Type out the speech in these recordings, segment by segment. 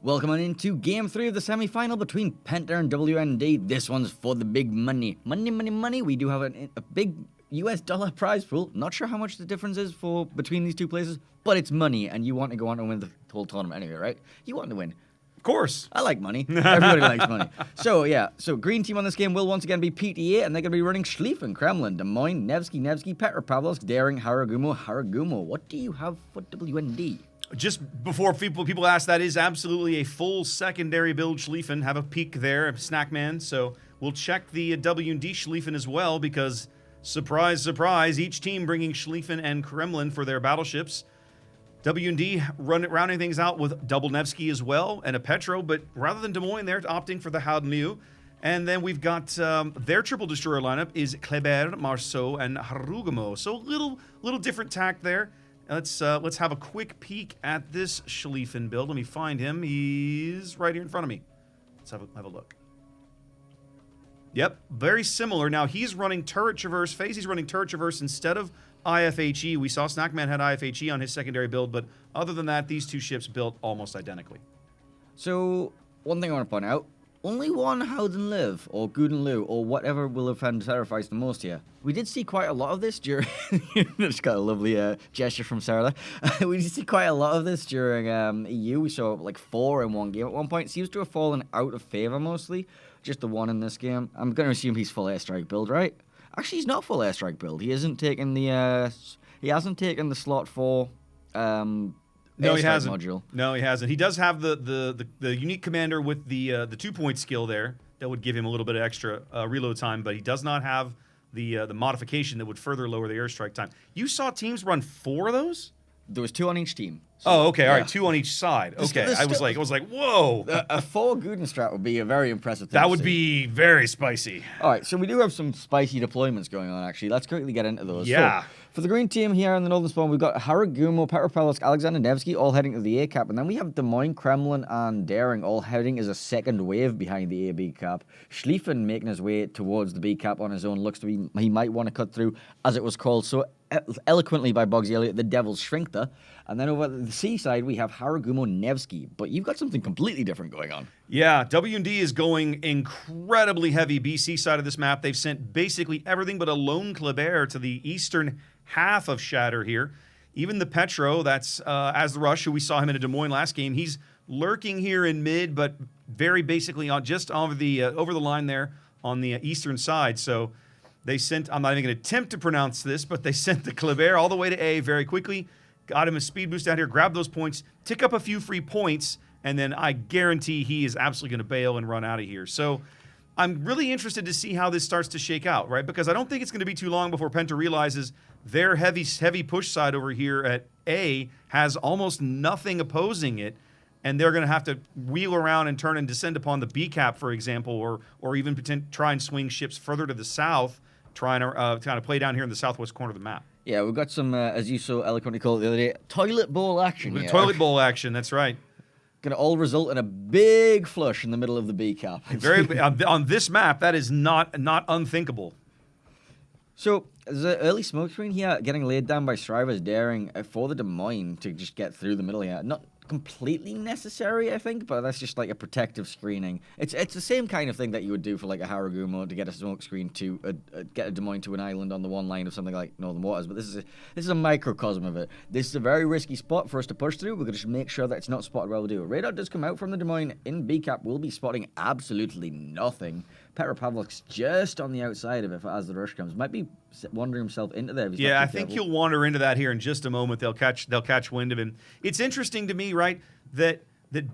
Welcome on into Game 3 of the semi-final between Penta and WND. This one's for the big money. Money. We do have a big US dollar prize pool. Not sure how much the difference is between these two places, but it's money, and you want to go on and win the whole tournament anyway, right? You want to win. Of course. I like money. Everybody likes money. So green team on this game will once again be PTA, and they're going to be running Schlieffen, Kremlin, Des Moines, Nevsky, Petropavlovsk, Daring, Haragumo. What do you have for WND? Just before people ask, that is absolutely a full secondary build Schlieffen. Have a peek there, Snackman. So we'll check the W&D Schlieffen as well because, surprise, surprise, each team bringing Schlieffen and Kremlin for their battleships. W&D rounding things out with double Nevsky as well and a Petro, but rather than Des Moines, they're opting for the Haudelieu. And then we've got their triple destroyer lineup is Kleber, Marceau, and Harugumo. So a little different tack there. Let's have a quick peek at this Schlieffen build. Let me find him. He's right here in front of me. Let's have a look. Yep, very similar. Now he's running turret traverse phase. He's running turret traverse instead of IFHE. We saw Snackman had IFHE on his secondary build, but other than that, these two ships built almost identically. So one thing I want to point out. Only one Howden Live, or Guden Liu, or whatever will have had sacrificed the most here. We did see quite a lot of this during... Just got a lovely gesture from Sarah there. We did see quite a lot of this during EU. We saw like 4 in one game at one point. Seems to have fallen out of favor mostly. Just the one in this game. I'm going to assume he's full airstrike build, right? Actually, he's not full airstrike build. He hasn't taken the... he hasn't taken the slot for... No, he hasn't. Module. No, he hasn't. He does have the unique commander with the 2-point skill there that would give him a little bit of extra reload time, but he does not have the modification that would further lower the airstrike time. You saw teams run 4 of those? There was 2 on each team. So, oh, okay. All right, 2 on each side. Okay, I was like, whoa. A 4 Gudenstrat would be a very impressive thing. That would be very spicy. All right, so we do have some spicy deployments going on, actually. Let's quickly get into those. Yeah. So, for the green team here in the northern spawn, we've got Haragumo, Petropavlovsk, Alexander Nevsky all heading to the A cap, and then we have Des Moines, Kremlin, and Daring all heading as a second wave behind the A-B cap. Schlieffen making his way towards the B cap on his own. Looks to be he might want to cut through, as it was called so eloquently by Bugsy Elliott, the Devil's Shrinkter. And then over the C side, we have Haragumo Nevsky. But you've got something completely different going on. Yeah, W&D is going incredibly heavy BC side of this map. They've sent basically everything but a lone Kleber to the eastern half of Shatter here. Even the Petro, that's as the Rush, who we saw him in a Des Moines last game, he's lurking here in mid, but very basically just over the line there on the eastern side. So they sent, I'm not even going to attempt to pronounce this, but they sent the Kleber all the way to A very quickly, got him a speed boost out here, grabbed those points, tick up a few free points, and then I guarantee he is absolutely going to bail and run out of here. So I'm really interested to see how this starts to shake out, right? Because I don't think it's going to be too long before Penta realizes their heavy push side over here at A has almost nothing opposing it, and they're going to have to wheel around and turn and descend upon the B cap, for example, or even try and swing ships further to the south, trying to kind of play down here in the southwest corner of the map. Yeah, we've got some, as you so eloquently called it the other day, toilet bowl action here. Toilet bowl action, that's right. Going to all result in a big flush in the middle of the B cap. On this map, that is not unthinkable. So, there's an early smoke screen here getting laid down by Shriver's Daring for the Des Moines to just get through the middle here. Not completely necessary, I think, but that's just like a protective screening. It's the same kind of thing that you would do for like a Haragumo to get a smoke screen to get a Des Moines to an island on the one line of something like Northern Waters. But this is a microcosm of it. This is a very risky spot for us to push through. We're going to just make sure that it's not spotted while we do it. Radar does come out from the Des Moines in B cap. We'll be spotting absolutely nothing. Petropavlovsk's just on the outside of it as the rush comes. Might be wandering himself into there. Yeah, I think he'll wander into that here in just a moment. They'll catch wind of him. It's interesting to me, right, that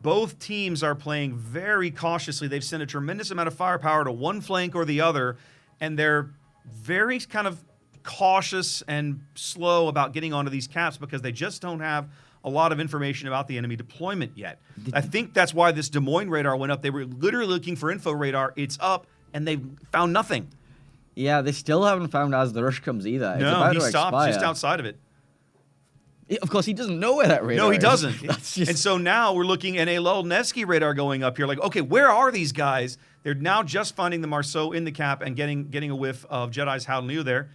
both teams are playing very cautiously. They've sent a tremendous amount of firepower to one flank or the other, and they're very kind of cautious and slow about getting onto these caps because they just don't have a lot of information about the enemy deployment yet. I think that's why this Des Moines radar went up. They were literally looking for info radar. It's up, and they found nothing. Yeah, they still haven't found as the rush comes either. No, he stopped just outside of it. Of course, he doesn't know where that radar is. No, he doesn't. And so now we're looking at a Lul Nevsky radar going up here. Like, okay, where are these guys? They're now just finding the Marceau in the cap and getting a whiff of Jedi's Haudelieu there.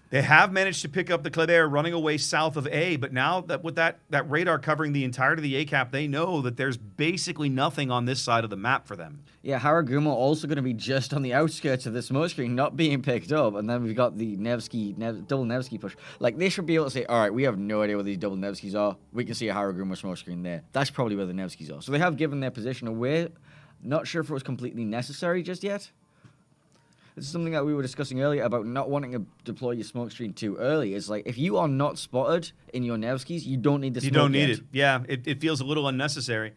They have managed to pick up the Kleber running away south of A, but now that with that radar covering the entirety of the A cap, they know that there's basically nothing on this side of the map for them. Yeah, Haragumo also going to be just on the outskirts of the smoke screen, not being picked up, and then we've got the double Nevsky push. Like, they should be able to say, all right, we have no idea where these double Nevskys are. We can see a Haragumo smoke screen there. That's probably where the Nevskys are. So they have given their position away. Not sure if it was completely necessary just yet. This is something that we were discussing earlier about not wanting to deploy your smoke screen too early. It's like, if you are not spotted in your Nevskys, you don't need the smoke. You don't need it. Yeah, it feels a little unnecessary.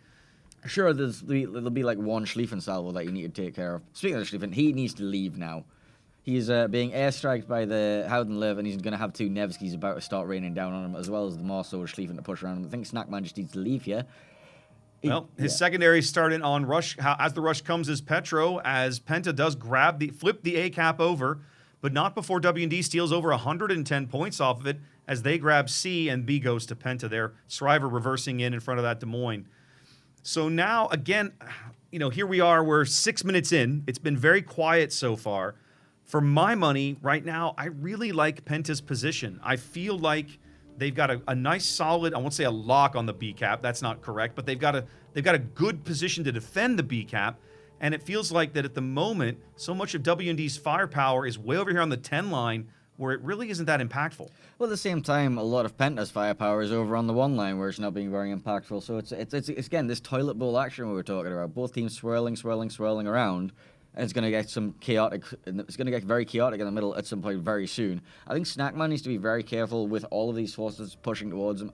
Sure, there'll be like one Schlieffen salvo that you need to take care of. Speaking of Schlieffen, he needs to leave now. He's being airstriked by the Howden Liv, and he's going to have two Nevskys about to start raining down on him, as well as the Marso Schlieffen to push around him. I think Snackman just needs to leave here. Well, his secondary started on rush. As the rush comes is Petro, as Penta does flip the A cap over, but not before W&D steals over 110 points off of it, as they grab C and B goes to Penta there. Shriver reversing in front of that Des Moines. So now, again, here we are. We're 6 minutes in. It's been very quiet so far. For my money, right now, I really like Penta's position. I feel like they've got a nice, solid, I won't say a lock on the B cap. That's not correct. But they've got a good position to defend the B cap. And it feels like that at the moment, so much of W&D's firepower is way over here on the 10 line, where it really isn't that impactful. Well, at the same time, a lot of Penta's firepower is over on the 1 line, where it's not being very impactful. So it's again, this toilet bowl action we were talking about. Both teams swirling around. And it's going to get it's going to get very chaotic in the middle at some point very soon. I think Snackman needs to be very careful with all of these forces pushing towards him.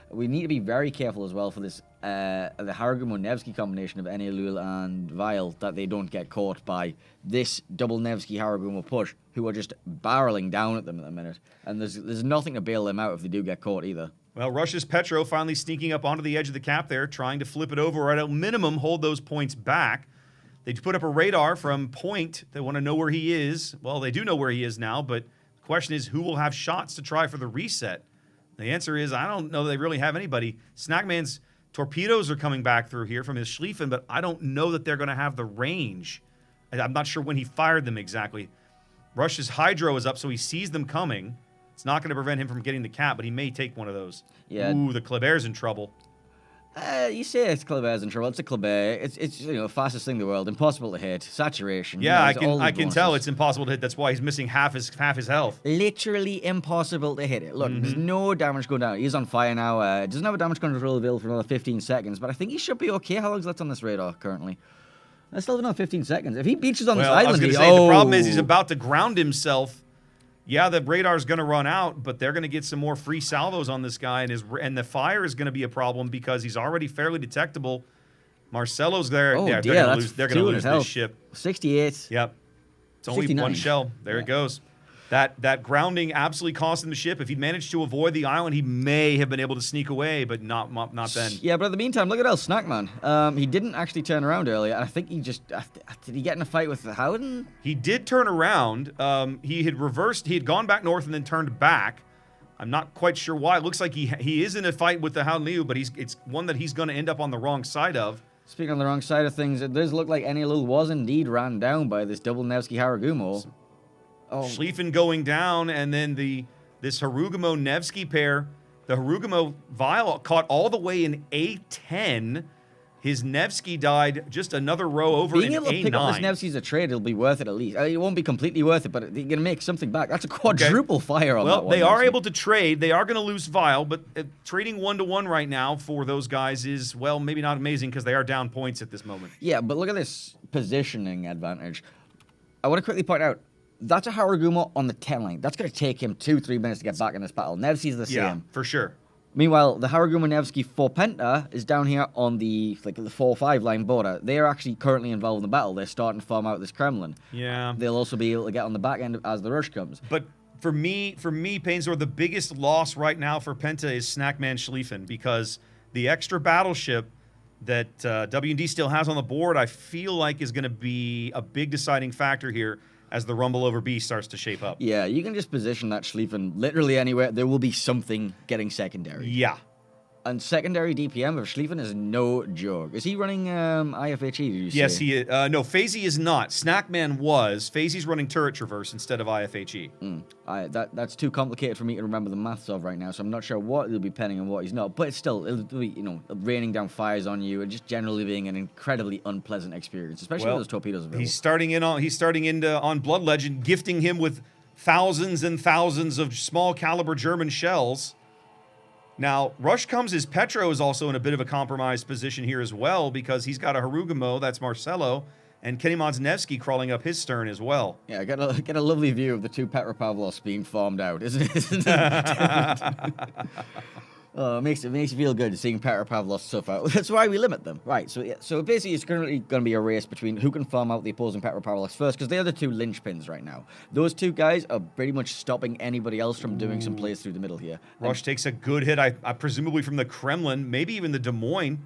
We need to be very careful as well for this, the Haragumo-Nevsky combination of Enelul and Vile, that they don't get caught by this double Nevsky-Haragumo push, who are just barreling down at them at the minute. And there's nothing to bail them out if they do get caught either. Well, Russia's Petro finally sneaking up onto the edge of the cap there, trying to flip it over, or at a minimum hold those points back. They put up a radar from point. They want to know where he is. Well, they do know where he is now, but the question is, who will have shots to try for the reset? The answer is, I don't know that they really have anybody. Snackman's torpedoes are coming back through here from his Schlieffen, but I don't know that they're going to have the range. I'm not sure when he fired them exactly. Russia's Hydro is up, so he sees them coming. It's not going to prevent him from getting the cap, but he may take one of those. Yeah. Ooh, the Kleber's in trouble. You say it's Kleber's in trouble. It's a Kleber. It's fastest thing in the world. Impossible to hit. Saturation. Yeah, I can tell it's impossible to hit. That's why he's missing half his health. Literally impossible to hit it. Look, there's no damage going down. He's on fire now. Doesn't have a damage control available for another 15 seconds, but I think he should be okay. How long's left on this radar currently? I still have another 15 seconds. If he beaches on this island, I was going to say, the problem is he's about to ground himself. Yeah, the radar's going to run out, but they're going to get some more free salvos on this guy, and the fire is going to be a problem because he's already fairly detectable. Marcelo's there. Oh, yeah, dear, they're going to lose this ship. 68. Yep. It's only 69. one shell. There it goes. That grounding absolutely cost him the ship. If he'd managed to avoid the island, he may have been able to sneak away, but not then. Yeah, but in the meantime, look at El Snackman. He didn't actually turn around earlier. I think he just... did he get in a fight with the Howden? He did turn around. He had reversed. He had gone back north and then turned back. I'm not quite sure why. It looks like he is in a fight with the Howden Liu, but it's one that he's going to end up on the wrong side of. Speaking on the wrong side of things, it does look like Enelul was indeed ran down by this double Nevsky Haragumo. Oh. Schlieffen going down, and then this Harugumo-Nevsky pair. The Harugumo Vile caught all the way in A10. His Nevsky died just another row over in A9. Being able to pick up this Nevsky as a trade, it'll be worth it at least. It won't be completely worth it, but you're going to make something back. That's a quadruple fire on that one. Well, they are able to trade. They are going to lose Vile, but trading 1-to-1 right now for those guys is, well, maybe not amazing because they are down points at this moment. Yeah, but look at this positioning advantage. I want to quickly point out, that's a Haragumo on the 10 line. That's going to take him 2-3 minutes to get back in this battle. Nevsky's the same. Yeah, for sure. Meanwhile, the Haragumo Nevsky for Penta is down here on the 4-5 line border. They are actually currently involved in the battle. They're starting to farm out this Kremlin. Yeah. They'll also be able to get on the back end as the rush comes. But for me, Painsor, the biggest loss right now for Penta is Snackman Schlieffen, because the extra battleship that W&D still has on the board, I feel like is going to be a big deciding factor here as the rumble over B starts to shape up. Yeah, you can just position that Schlieffen literally anywhere. There will be something getting secondary. Yeah. And secondary DPM of Schlieffen is no joke. Is he running IFHE, did you say? Yes, he is. No, FaZe is not. Snackman was. FaZe's running turret traverse instead of IFHE. That's too complicated for me to remember the maths of right now, so I'm not sure what he'll be penning and what he's not. But it's still, it'll be, raining down fires on you and just generally being an incredibly unpleasant experience, especially with those torpedoes available. He's starting on Blood Legend, gifting him with thousands and thousands of small caliber German shells. Now, Rush Comes' Petro is also in a bit of a compromised position here as well because he's got a Harugamo, that's Marcelo, and Kenny Modsnevsky crawling up his stern as well. Yeah, get a lovely view of the two Petropavlovs being farmed out, isn't it? Oh, it makes you feel good seeing Petropavlovs suffer. That's why we limit them. Right, so basically it's currently going to be a race between who can farm out the opposing Petropavlovs first, because they're the two linchpins right now. Those two guys are pretty much stopping anybody else from doing some plays through the middle here. Rush takes a good hit, I presumably from the Kremlin, maybe even the Des Moines.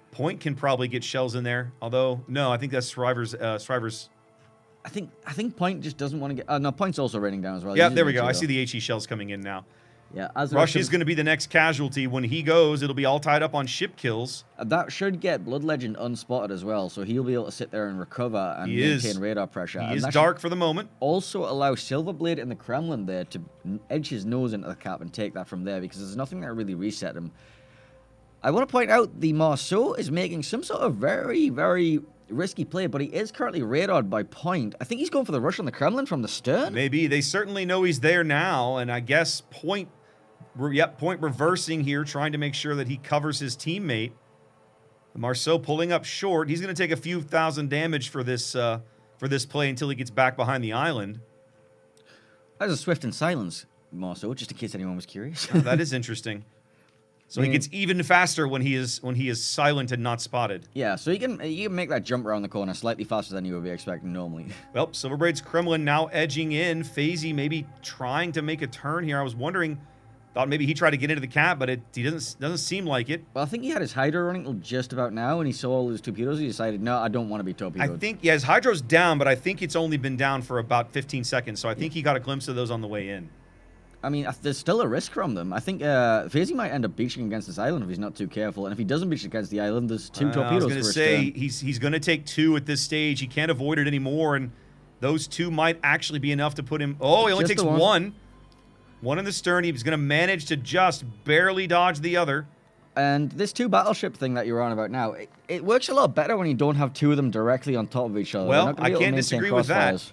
Point can probably get shells in there, although, no, I think that's Shriver's. I think Point just doesn't want to get... no, Point's also raining down as well. Yeah, there we go. I see the HE shells coming in now. Yeah, Rush is going to be the next casualty. When he goes, it'll be all tied up on ship kills. That should get Blood Legend unspotted as well, so he'll be able to sit there and recover and maintain radar pressure. He is dark for the moment. Also allow Silverblade in the Kremlin there to edge his nose into the cap and take that from there, because there's nothing that really reset him. I want to point out the Marceau is making some sort of very, very risky play, but he is currently radared by Point. I think he's going for the rush on the Kremlin from the stern. Maybe. They certainly know he's there now, and I guess Point reversing here, trying to make sure that he covers his teammate. Marceau pulling up short. He's going to take a few thousand damage for this play until he gets back behind the island. That was a swift and silence, Marceau, just in case anyone was curious. Oh, that is interesting. So he gets even faster when he is silent and not spotted. Yeah, so you can make that jump around the corner slightly faster than you would be expecting normally. Well, Silverbraid's Kremlin now edging in. FaZe maybe trying to make a turn here. I was wondering, thought maybe he tried to get into the cap, but he doesn't seem like it. Well, I think he had his Hydro running till just about now, and he saw all those torpedoes. He decided, no, I don't want to be torpedoed. I think, yeah, his Hydro's down, but I think it's only been down for about 15 seconds, so I think he got a glimpse of those on the way in. I mean, there's still a risk from them. I think FaZe might end up beaching against this island if he's not too careful. And if he doesn't beach against the island, there's two torpedoes. I was going to say, he's going to take two at this stage. He can't avoid it anymore. And those two might actually be enough to put him... Oh, he only takes one. One in the stern. He's going to manage to just barely dodge the other. And this two battleship thing that you're on about now, it works a lot better when you don't have two of them directly on top of each other. Well, I can't disagree with that.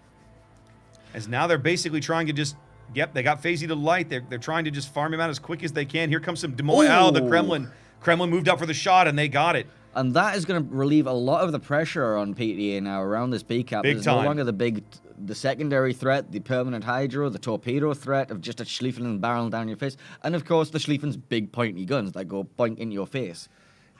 As now they're basically trying to just... Yep, they got FaZe to light. They're trying to just farm him out as quick as they can. Here comes some Des Moines. Oh, the Kremlin. Kremlin moved up for the shot, and they got it. And that is going to relieve a lot of the pressure on PTA now around this B cap. There's no longer the secondary threat, the permanent Hydro, the torpedo threat of just a Schlieffen barrel down your face. And, of course, the Schlieffen's big pointy guns that go point in your face.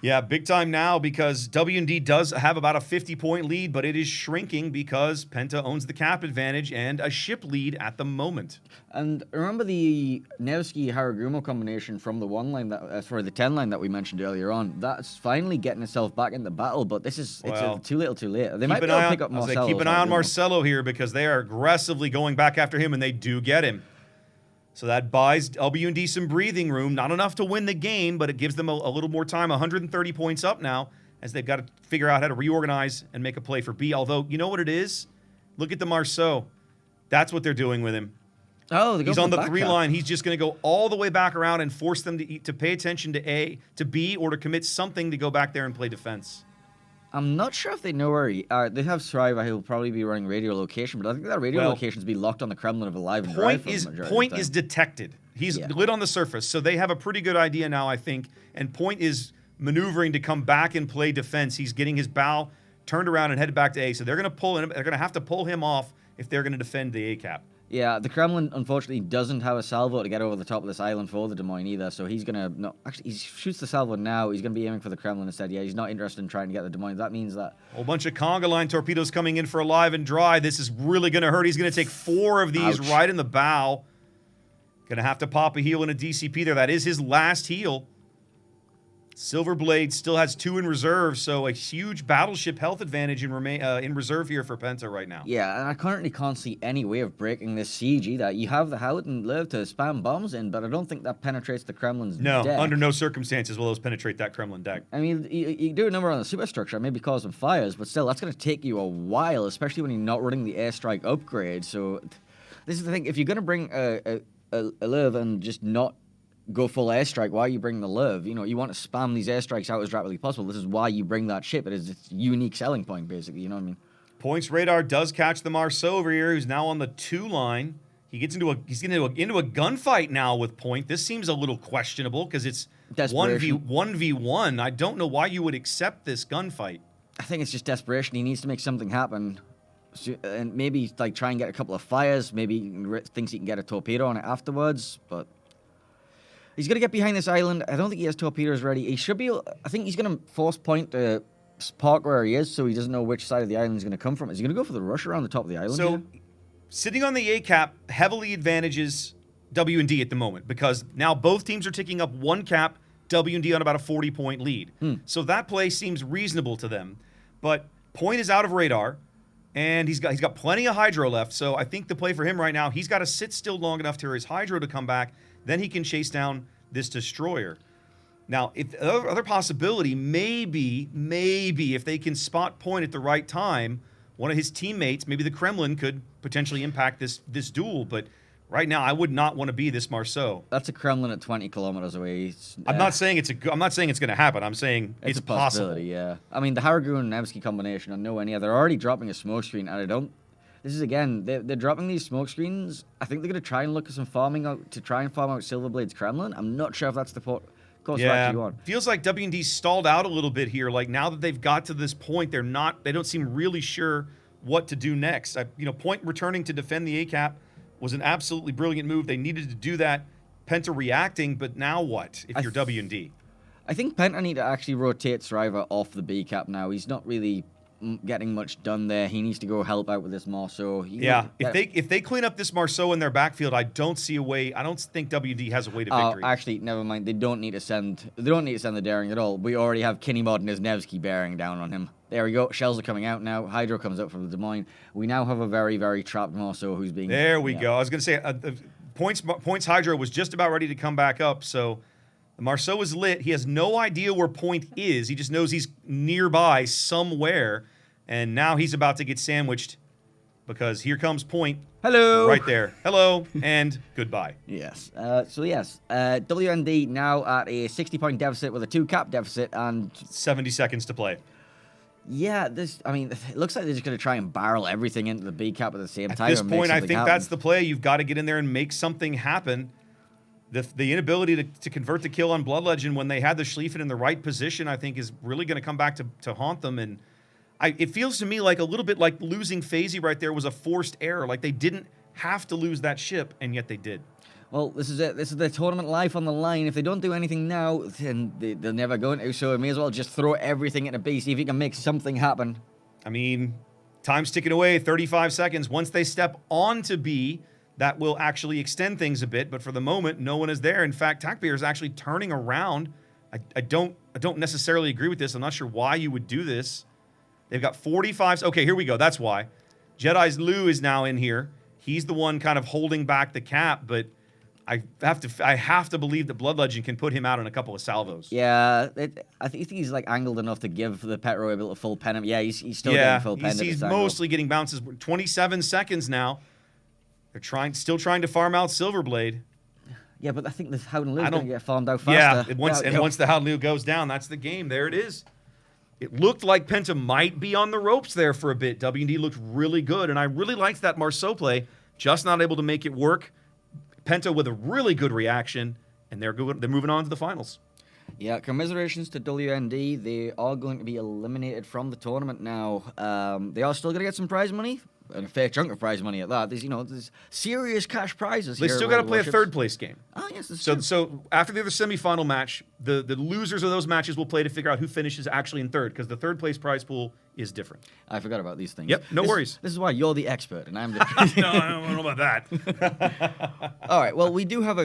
Yeah, big time now because W&D does have about a 50-point lead, but it is shrinking because Penta owns the cap advantage and a ship lead at the moment. And remember the Nevsky-Haragumo combination from the 10 line that we mentioned earlier on? That's finally getting itself back in the battle, but it's too little too late. They might be able to pick up Marcelo. Keep an eye on Marcelo here because they are aggressively going back after him, and they do get him. So that buys W&D some breathing room. Not enough to win the game, but it gives them a little more time. 130 points up now as they've got to figure out how to reorganize and make a play for B. Although, you know what it is? Look at the Marceau. That's what they're doing with him. Oh, he's on the 3 line. He's just going to go all the way back around and force them to pay attention to B, or to commit something to go back there and play defense. I'm not sure if they know where they have Strive. He'll probably be running radio location, but I think that radio location's be locked on the Kremlin of Alive and Drive. Point is detected. He's lit on the surface, so they have a pretty good idea now, I think. And Point is maneuvering to come back and play defense. He's getting his bow turned around and headed back to A. So they're going to pull him. They're going to have to pull him off if they're going to defend the A cap. Yeah, the Kremlin, unfortunately, doesn't have a salvo to get over the top of this island for the Des Moines either, so he's going to... No, actually, he shoots the salvo now. He's going to be aiming for the Kremlin instead. Yeah, he's not interested in trying to get the Des Moines. That means that... A whole bunch of conga line torpedoes coming in for Alive and Dry. This is really going to hurt. He's going to take 4 of these right in the bow. Going to have to pop a heal and a DCP there. That is his last heal. Silverblade still has 2 in reserve, so a huge battleship health advantage in reserve here for Penta right now. Yeah, and I currently can't see any way of breaking this siege either. You have the Howden Lurv to spam bombs in, but I don't think that penetrates the Kremlin's No, deck. under no circumstances will those penetrate that Kremlin deck. I mean, you do a number on the superstructure, maybe cause some fires, but still, that's going to take you a while, especially when you're not running the airstrike upgrade. So, this is the thing. If you're going to bring a Lurv and just not go full airstrike, why are you bringing the Lurv? You know, you want to spam these airstrikes out as rapidly as possible. This is why you bring that ship. It is its unique selling point, basically. You know what I mean? Points radar does catch the Marceau over here, who's now on the 2 line. He's getting into a gunfight now with Point. This seems a little questionable because it's 1v1. I don't know why you would accept this gunfight. I think it's just desperation. He needs to make something happen. And maybe like try and get a couple of fires. Maybe he thinks he can get a torpedo on it afterwards, but he's going to get behind this island. I don't think he has torpedoes ready. He should be. I think he's going to force Point to park where he is, so he doesn't know which side of the island he's going to come from. Is he going to go for the rush around the top of the island? So, here? Sitting on the A cap heavily advantages W&D at the moment because now both teams are ticking up 1 cap, W&D on about a 40-point lead. So that play seems reasonable to them. But Point is out of radar, and he's got plenty of hydro left. So I think the play for him right now, he's got to sit still long enough for his hydro to come back. Then he can chase down this destroyer. Now, if the other possibility, maybe if they can spot Point at the right time, one of his teammates, maybe the Kremlin, could potentially impact this duel. But right now, I would not want to be this Marceau. That's a Kremlin at 20 kilometers away. I'm not saying it's going to happen. I'm saying it's a possibility. possible. Yeah, I mean the Haragun and Nevsky combination. I know any. They're already dropping a smoke screen, and I don't. This is again. They're dropping these smoke screens. I think they're going to try and look at some farming out to try and farm out Silverblade's Kremlin. I'm not sure if that's the course you actually want. Feels like W&D stalled out a little bit here. Like now that they've got to this point, they don't seem really sure what to do next. Point returning to defend the A cap was an absolutely brilliant move. They needed to do that. Penta reacting, but now what if you're W&D? I think Penta need to actually rotate Shriver off the B cap now. He's not really getting much done there. He needs to go help out with this Marceau. If they clean up this Marceau in their backfield, I don't see a way. I don't think W&D has a way to victory. Actually, never mind. They don't need to send the daring at all. We already have Kinnymod and his Nevsky bearing down on him. There we go. Shells are coming out now. Hydro comes out from the Des Moines. We now have a very, very trapped Marceau who's being... There we go. I was going to say, Point's Hydro was just about ready to come back up, so the Marceau is lit. He has no idea where Point is. He just knows he's nearby somewhere, and now he's about to get sandwiched because here comes Point. Hello. Right there. Hello, and goodbye. Yes. WND now at a 60-point deficit with a 2-cap deficit and... 70 seconds to play. Yeah, it looks like they're just going to try and barrel everything into the B cap at the same time. At this point, I think that's the play. You've got to get in there and make something happen. The inability to convert the kill on Blood Legend when they had the Schlieffen in the right position, I think, is really going to come back to haunt them. And it feels to me like a little bit like losing FaZe right there was a forced error. Like they didn't have to lose that ship, and yet they did. Well, this is it. This is the tournament life on the line. If they don't do anything now, then they're never going to. So it may as well just throw everything into B, see if you can make something happen. I mean, time's ticking away, 35 seconds. Once they step onto B, that will actually extend things a bit. But for the moment, no one is there. In fact, TacBeer is actually turning around. I don't necessarily agree with this. I'm not sure why you would do this. They've got 45. Okay, here we go. That's why. Jedi's Lou is now in here. He's the one kind of holding back the cap, but I have to believe that Blood Legend can put him out in a couple of salvos. Yeah, I think he's like angled enough to give the Petro a little full pen. Yeah, he's still getting full pen. He's mostly getting bounces. 27 seconds now. They're still trying to farm out Silverblade. Yeah, but I think the Howden Lou's going to get farmed out faster. Yeah, once the Howden Lou goes down, that's the game. There it is. It looked like Penta might be on the ropes there for a bit. W&D looked really good, and I really liked that Marceau play. Just not able to make it work. Penta with a really good reaction, and they're moving on to the finals. Yeah, commiserations to WND. They are going to be eliminated from the tournament now. They are still going to get some prize money, and a fair chunk of prize money at that. There's serious cash prizes. They here still at got to World play a Warships. third place game. Oh yes, that's So, true. so after the other semifinal match, the losers of those matches will play to figure out who finishes actually in third, because the third place prize pool is different. I forgot about these things. Yep, no worries. This is why you're the expert, and I'm the. No, I don't know about that. All right. Well, we do have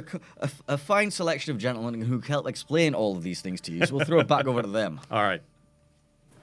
a fine selection of gentlemen who can help explain all of these things to you, so we'll throw it back over to them. All right.